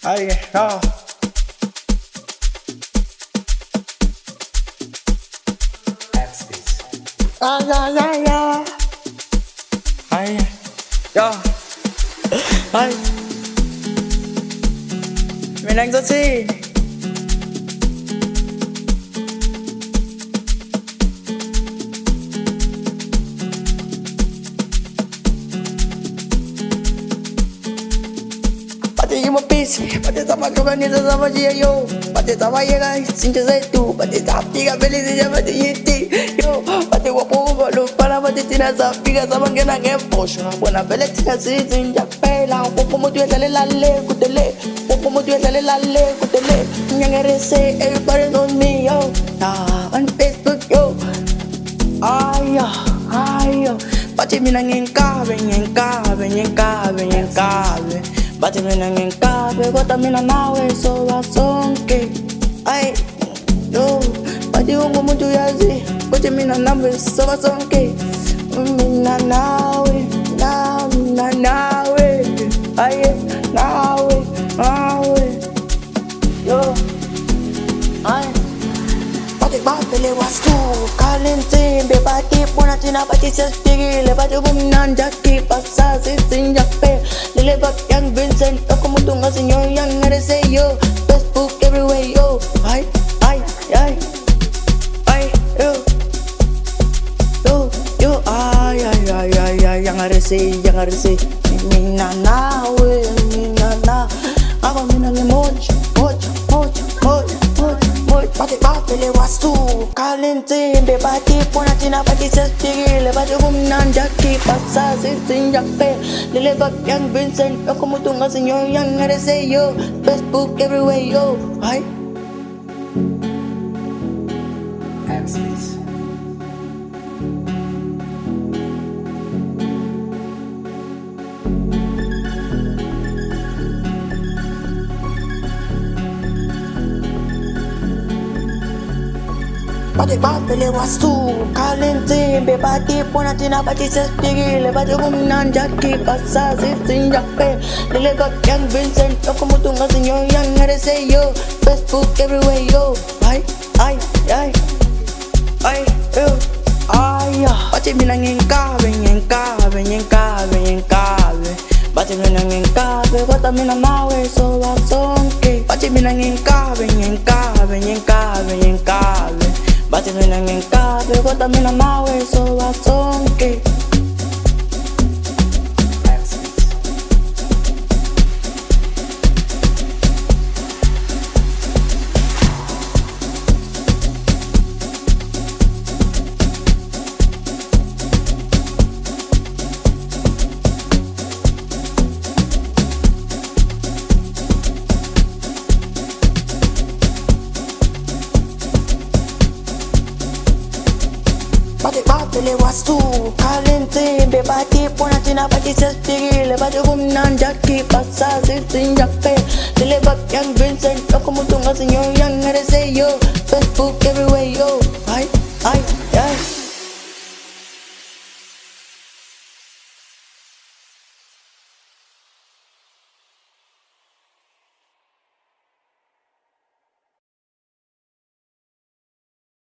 Ay, no. Ay, ay, ay, ay. Ay, yo. Ay. Mình anh rất chi. Pati yung mapisi, pati sama kaganito sama siya yo. Pati sama iya guys, sinja sa ito. Pati sapi ka beli siya pati yiti. Yo, pati wapo ko lo para pati tinasabi ka sa mga nag-emposyo. Buena beli tika si sinja pela. Popo mo tuya sale lale kutele. Popo mo tuya sale lale kutele. Yang RC, everybody knows me yo. Nah, on Facebook yo. Ay, ay, pati minangin kabe, kabe, kabe, kabe. Bate mina ngenkabe kodwa mina nawe sobasonke. Ay, yo, bate wonke umuntu uyazi ukuthi mina nawe sobasonke. Mina nawe, mina nawe. Ay, nawe, nawe. Yo, ay. Bate le wastu kalente be bate pona tina bate sestigile bate bumnanja ki pasa sinja pe lele bak yang Vincent ako mo tunga senyor yang ngarese yo Facebook everywhere yo ay ay ay ay yo yo yo ay ay ay ay ay yang ngarese mina nawe mina na ako mina le moch bate le wastu kalente be bate pona tina bate sestigile bate bumnanja ki pasa sinja pe lele bak yang Vincent ako mo tunga senyor yang ngarese yo Facebook everywhere yo ay bate le wastu kalente be bate pona tina bate sestigile bate bumnanja ki pasa sinja pe lele bak yang Vincent ako mo tunga senyor yang ngarese yo Facebook everywhere yo ay ay ay ay yo ay bate mina ngenkabe bate mina ngenkabe kodwa mina nawe sobasonke bate mina ngenkabe bate mina ngenkabe kodwa mina nawe sobasonke. Bate le wastu kalente be bate pona tina bate sestigile bate bumnanja ki pasa sinja pe lele bak yang Vincent ako mo tunga senyor yang ngarese yo Facebook everywhere yo ay ay ay